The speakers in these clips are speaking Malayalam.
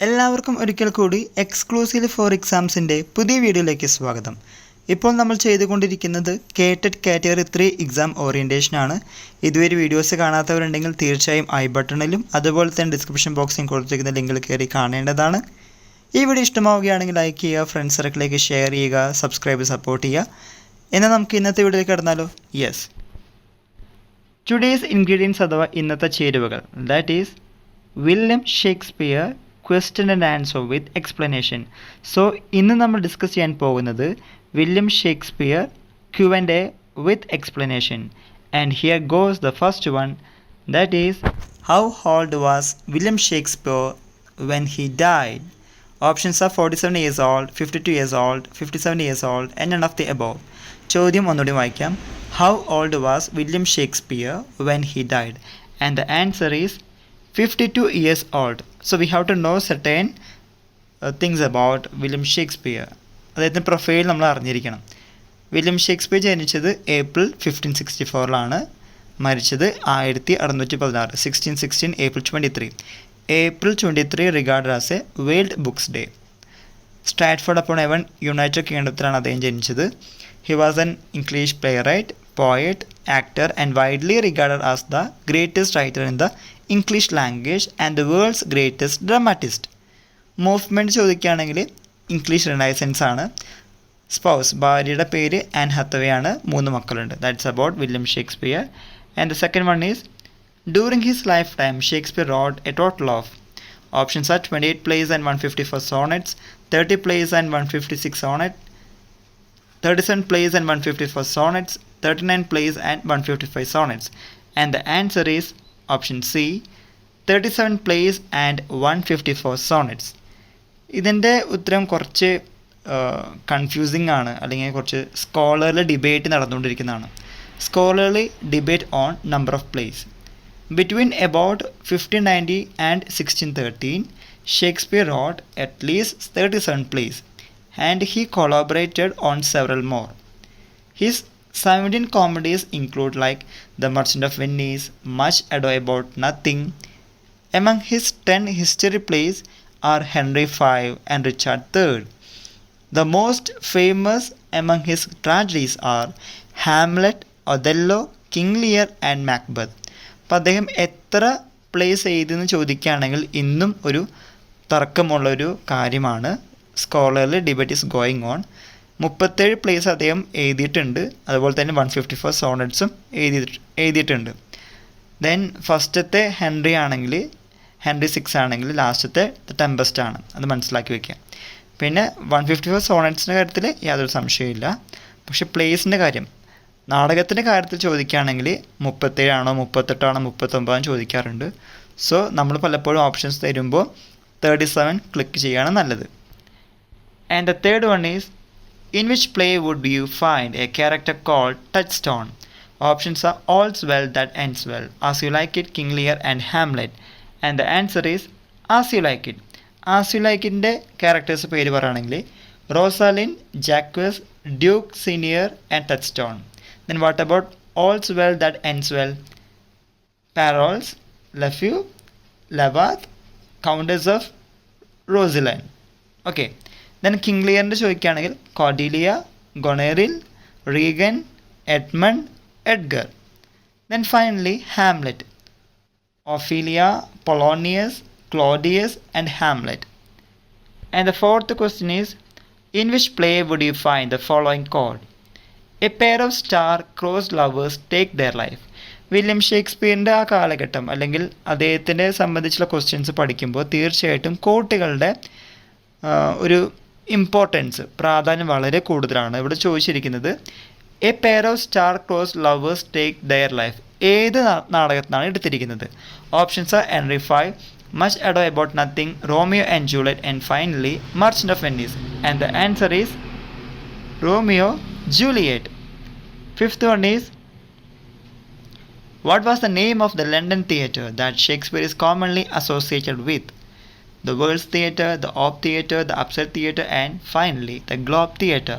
എല്ലാവർക്കും ഒരിക്കൽ കൂടി എക്സ്ക്ലൂസീവ് ഫോർ എക്സാംസിൻ്റെ പുതിയ വീഡിയോയിലേക്ക് സ്വാഗതം. ഇപ്പോൾ നമ്മൾ ചെയ്തുകൊണ്ടിരിക്കുന്നത് കേറ്റഡ് കാറ്റഗറി 3 എക്സാം ഓറിയൻറ്റേഷനാണ്. ഇതുവരെ വീഡിയോസ് കാണാത്തവരുണ്ടെങ്കിൽ തീർച്ചയായും ഐ ബട്ടണിലും അതുപോലെ തന്നെ ഡിസ്ക്രിപ്ഷൻ ബോക്സിൽ കൊടുത്തിരിക്കുന്ന ലിങ്കിൽ കയറി കാണേണ്ടതാണ്. ഈ വീഡിയോ ഇഷ്ടമാവുകയാണെങ്കിൽ ലൈക്ക് ചെയ്യുക, ഫ്രണ്ട്സ് സർക്കിളിലേക്ക് ഷെയർ ചെയ്യുക, സബ്സ്ക്രൈബ് സപ്പോർട്ട് ചെയ്യുക. എന്നാൽ നമുക്ക് ഇന്നത്തെ വീഡിയോയിലേക്ക് കടന്നാലോ? യെസ്, ടുഡേയ്സ് ഇൻഗ്രീഡിയൻസ് അഥവാ ഇന്നത്തെ ചേരുവകൾ, that is William Shakespeare question and answer with explanation. So ഇന്ന് നമ്മൾ ഡിസ്കസ് ചെയ്യാൻ പോകുന്നത് William Shakespeare Q&A with explanation. And here goes the first one, that is, how old was William Shakespeare when he died? Options are 47 years old, 52 years old, 57 years old, and none of the above. ചോദ്യം ഒന്നുകൂടി വായിക്കാം. How old was William Shakespeare when he died? And the answer is 52 years old. So we have to know certain things about William Shakespeare. അദ്ദേഹത്തിൻ്റെ പ്രൊഫൈൽ നമ്മൾ അറിഞ്ഞിരിക്കണം. വില്യം ഷേക്സ്പിയർ ജനിച്ചത് ഏപ്രിൽ 1564 മരിച്ചത് 1616, 1616 April 23. April 23 regarded as a World Books Day. Stratford upon Avon, United കിങ്ഡത്തിലാണ് അദ്ദേഹം ജനിച്ചത്. He was an English playwright, poet, actor and widely regarded as the greatest writer in the English language and the world's greatest dramatist. Movement ചോദിക്കുകയാണെങ്കിൽ ഇംഗ്ലീഷ് റിനൈസൻസ് ആണ്. സ്പൗസ്, ഭാര്യയുടെ പേര് ആൻ ഹത്തവേ ആണ്. 3 മക്കളുണ്ട്. That's about William Shakespeare. And the second one is during his life time Shakespeare wrote a total of, options are 28 plays and 154 sonnets, 30 plays and 156 sonnets, 37 plays and 154 sonnets, 39 plays and 155 sonnets. And the answer is option C, 37 plays and 154 sonnets. ഇതിൻ്റെ ഉത്തരം കുറച്ച് കൺഫ്യൂസിങ് ആണ്, അല്ലെങ്കിൽ കുറച്ച് സ്കോളർലി ഡിബേറ്റ് നടന്നുകൊണ്ടിരിക്കുന്നതാണ്. Scholarly debate on number of plays. Between about 1590 and 1613 Shakespeare wrote at least 37 plays and he collaborated on several more. His 17 comedies include like The Merchant of Venice, Much Ado About Nothing. Among his 10 history plays are Henry V and Richard III. The most famous among his tragedies are Hamlet, Othello, King Lear and Macbeth. അപ്പോൾ അദ്ദേഹം എത്ര പ്ലേസ് എഴുതിയെന്ന് ചോദിക്കുകയാണെങ്കിൽ ഇന്നും ഒരു തർക്കമുള്ളൊരു കാര്യമാണ്. Scholarly debate is going on. 37 place അദ്ദേഹം എഴുതിയിട്ടുണ്ട്. അതുപോലെ തന്നെ 154 സോണറ്റ്സും എഴുതിയിട്ടുണ്ട്. ദെൻ ഫസ്റ്റത്തെ ഹെൻറി ആണെങ്കിൽ, ഹെൻറി 6 ആണെങ്കിൽ ലാസ്റ്റത്തെ ദ ടെമ്പസ്റ്റ് ആണ്. അത് മനസ്സിലാക്കി വയ്ക്കുക. പിന്നെ 154 സോണറ്റ്സിൻ്റെ കാര്യത്തിൽ യാതൊരു സംശയമില്ല. പക്ഷേ പ്ലേസിൻ്റെ കാര്യം, നാടകത്തിൻ്റെ കാര്യത്തിൽ ചോദിക്കുകയാണെങ്കിൽ 37 ആണോ 38 ആണോ 39 ചോദിക്കാറുണ്ട്. സോ നമ്മൾ പലപ്പോഴും ഓപ്ഷൻസ് തരുമ്പോൾ 37 ക്ലിക്ക് ചെയ്യുകയാണ് നല്ലത്. And the third one is, in which play would you find a character called Touchstone? Options are All's Well That Ends Well, As You Like It, King Lear and Hamlet. And the answer is As You Like It. As You Like It-ൻ്റെ ക്യാരക്ടേഴ്സ് പേര് പറയുകയാണെങ്കിൽ Rosalind, Jaques, Duke senior and Touchstone. Then what about All's Well That Ends Well? Parols, Lafeu, Lavath, Countess of Roseland. Okay. Then king ലിയറിൻ്റെ ചോദിക്കുകയാണെങ്കിൽ Cordelia, Goneril, Regan, Edmund, Edgar. Then finally Hamlet, Ophelia, Polonius, Claudius and Hamlet. And the fourth question is, in which play would you find the following code? A pair of star crossed lovers take their life. William ഷേക്സ്പിയറിൻ്റെ ആ കാലഘട്ടം അല്ലെങ്കിൽ അദ്ദേഹത്തിനെ സംബന്ധിച്ചുള്ള ക്വസ്റ്റ്യൻസ് പഠിക്കുമ്പോൾ തീർച്ചയായിട്ടും കോട്ടുകളുടെ ഒരു ഇമ്പോർട്ടൻസ്, പ്രാധാന്യം വളരെ കൂടുതലാണ്. ഇവിടെ ചോദിച്ചിരിക്കുന്നത് A pair of star cross lovers take their life. ഏത് നാടകത്തിനാണ് എടുത്തിരിക്കുന്നത്? Options are Henry V, much ado about nothing, Romeo and Juliet and finally merchant of Venice. And the answer is Romeo Juliet. Fifth one is, what was the name of the London theatre that Shakespeare is commonly associated with? The World's Theatre, the Op Theatre, the Upset Theatre and finally the Globe Theatre.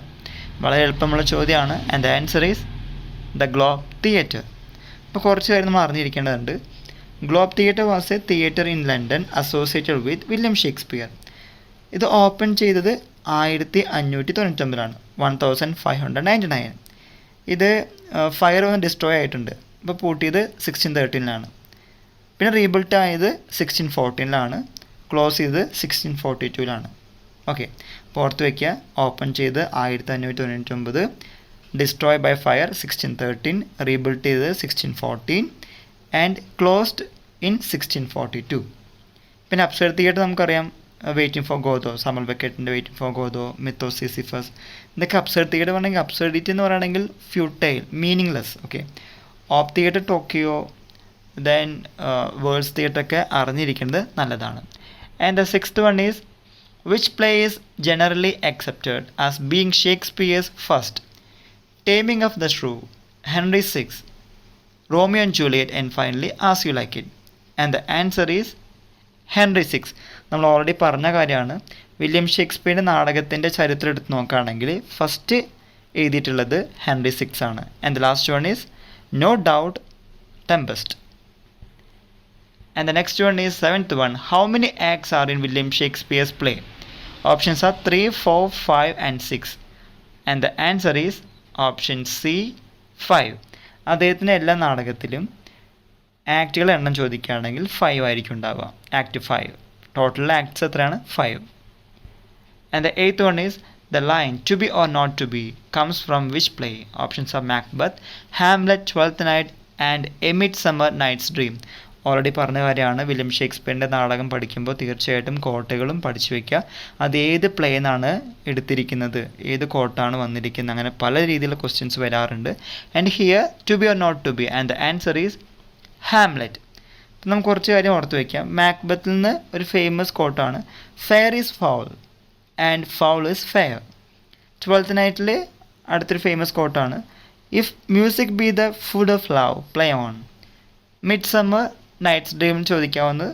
വളരെ എളുപ്പമുള്ള ചോദ്യമാണ്. And the answer is the Globe theatre. ഇപ്പോൾ കുറച്ച് കാര്യം നമ്മൾ അറിഞ്ഞിരിക്കേണ്ടതുണ്ട്. Globe theatre was a theatre in London associated with William Shakespeare. ഇത് ഓപ്പൺ ചെയ്തത് 1599 1599. ഇത് ഫയർ വന്ന് ഡിസ്ട്രോയ് ആയിട്ടുണ്ട്. അപ്പോൾ പൂട്ടിയത് 1613. പിന്നെ റീബിൽട്ട് ആയത് 1614, ക്ലോസ് ചെയ്തത് 1642. ഓക്കെ, അപ്പോൾ ഓർത്ത് വയ്ക്കുക. ഓപ്പൺ ചെയ്ത് 1599, ഡിസ്ട്രോയ് ബൈ ഫയർ 1613, റീബിൽട്ട് ചെയ്തത് 1614 ആൻഡ് ക്ലോസ്ഡ് ഇൻ 1642. പിന്നെ അപ്സൈഡ് തിയേറ്റർ നമുക്കറിയാം, വെയിറ്റിംഗ് ഫോർ ഗോദോ, സമൽ ബെക്കറ്റിൻ്റെ waiting for Godot, myth of Sisyphus, ഇതൊക്കെ അപ്സൈഡ് തിയേറ്റർ പറഞ്ഞെങ്കിൽ അപ്സൈഡിറ്റി എന്ന് പറയുകയാണെങ്കിൽ ഫ്യൂട്ടൈൽ, മീനിങ്ലെസ്. ഓക്കെ, ഓപ്പ് theatre Tokyo, then world's theatre ഒക്കെ അറിഞ്ഞിരിക്കുന്നത് നല്ലതാണ്. And the sixth one is which play is generally accepted as being Shakespeare's first? Taming of the Shrew, Henry VI, Romeo and Juliet, and finally As You Like It. And the answer is Henry VI. നമ്മൾ ഓൾറെഡി പറഞ്ഞ കാര്യമാണ്. വില്യം ഷേക്സ്പിയറിൻ്റെ നാടകത്തിൻ്റെ ചരിത്രം എടുത്ത് നോക്കുകയാണെങ്കിൽ ഫസ്റ്റ് എഴുതിയിട്ടുള്ളത് ഹെൻറി VI ആണ്. And the last one is no doubt Tempest. And the next one is 7th one. How many acts are in William Shakespeare's play? Options are 3, 4, 5 and 6. And the answer is option C, 5. അദ്ദേഹത്തിൻ്റെ എല്ലാ നാടകത്തിലും ആക്റ്റുകൾ എണ്ണം ചോദിക്കുകയാണെങ്കിൽ 5 ആയിരിക്കും ഉണ്ടാവുക. ആക്ട് 5. ടോട്ടൽ ആക്ട്സ് എത്രയാണ്? 5. And the 8th one is the line to be or not to be comes from which play? Options are Macbeth, Hamlet, Twelfth Night and A Midsummer Night's Dream. Already പറഞ്ഞ കാര്യമാണ്. വില്യം ഷേക്സ്പിയറിൻ്റെ നാടകം പഠിക്കുമ്പോൾ തീർച്ചയായിട്ടും കോട്ടകളും പഠിച്ചു വയ്ക്കുക. അത് ഏത് പ്ലേ എന്നാണ് എടുത്തിരിക്കുന്നത്, ഏത് കോട്ടാണ് വന്നിരിക്കുന്നത്, അങ്ങനെ പല രീതിയിലുള്ള ക്വസ്റ്റ്യൻസ് വരാറുണ്ട്. And here to be or not to be and the answer is Hamlet. അപ്പം നമുക്ക് കുറച്ച് കാര്യം ഓർത്ത് വയ്ക്കാം. മാക്ബത്തിൽ നിന്ന് ഒരു ഫേമസ് കോട്ടാണ് fair is foul and foul is fair. Twelfth നൈറ്റിൽ അടുത്തൊരു ഫേമസ് കോട്ടാണ് if music be the food of love play on. Midsummer night's dream ചോദിക്കാവുന്നത്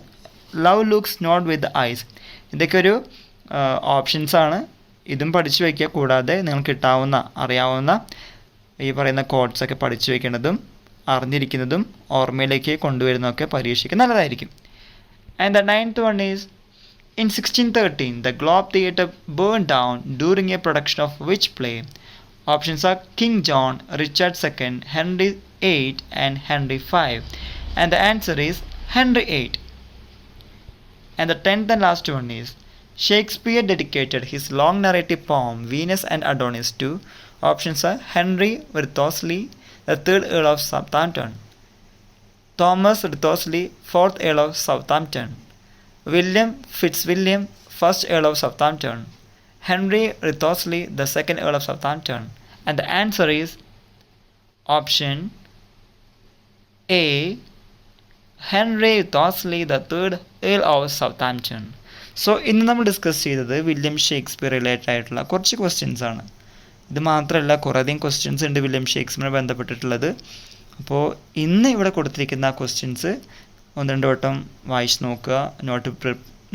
love looks not with the eyes. ഇതൊക്കെ ഒരു ഓപ്ഷൻസാണ്. ഇതും പഠിച്ചു വയ്ക്കുക. കൂടാതെ നിങ്ങൾക്ക് കിട്ടാവുന്ന അറിയാവുന്ന ഈ പറയുന്ന കോഡ്സൊക്കെ പഠിച്ചു വയ്ക്കേണ്ടതും അറിഞ്ഞിരിക്കുന്നതും ഓർമ്മയിലേക്ക് കൊണ്ടുവരുന്നതൊക്കെ പരീക്ഷയ്ക്ക് നല്ലതായിരിക്കും. And the 9th one is in 1613 the Globe Theatre burned down during a production of which play? Options are King John, Richard II, Henry VIII and Henry V. And the answer is Henry VIII. And the 10th and last one is Shakespeare dedicated his long narrative poem Venus and Adonis to. Options are Henry Wriothesley, the 3rd Earl of Southampton, Thomas Wriothesley, 4th Earl of Southampton, William Fitzwilliam, 1st Earl of Southampton, Henry Wriothesley, the 2nd Earl of Southampton. And the answer is option A, Henry Wriothesley, the 3rd Earl of Southampton. So ഇന്ന് നമ്മൾ ഡിസ്കസ് ചെയ്തത് വില്യം ഷേക്സ്പിയർ റിലേറ്റഡ് ആയിട്ടുള്ള കുറച്ച് ക്വസ്റ്റ്യൻസ് ആണ്. ഇത് മാത്രമല്ല കുറേയധികം ക്വസ്റ്റ്യൻസ് ഉണ്ട് വില്യം ഷേക്സ്പിയറുമായി ബന്ധപ്പെട്ടിട്ടുള്ളത്. അപ്പോൾ ഇന്ന് ഇവിടെ കൊടുത്തിരിക്കുന്ന ക്വസ്റ്റ്യൻസ് 1-2 വട്ടം വായിച്ച് നോക്കുക,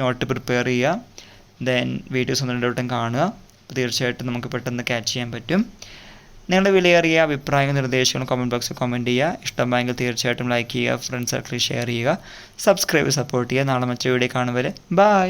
നോട്ട് പ്രിപ്പയർ ചെയ്യുക, ദെൻ വീഡിയോസ് 1-2 വട്ടം കാണുക. അപ്പോൾ തീർച്ചയായിട്ടും നമുക്ക് പെട്ടെന്ന് ക്യാച്ച് ചെയ്യാൻ പറ്റും. നിങ്ങളുടെ വിലയേറിയ അഭിപ്രായങ്ങളും നിർദ്ദേശങ്ങളും കമൻറ്റ് ബോക്സിൽ കമൻറ്റ് ചെയ്യുക. ഇഷ്ടമായെങ്കിൽ തീർച്ചയായിട്ടും ലൈക്ക് ചെയ്യുക, ഫ്രണ്ട്സ് സർക്കിളിൽ ഷെയർ ചെയ്യുക, സബ്സ്ക്രൈബ് സപ്പോർട്ട് ചെയ്യുക. നാളെ മറ്റൊരു വീഡിയോ കാണും വരെ ബൈ.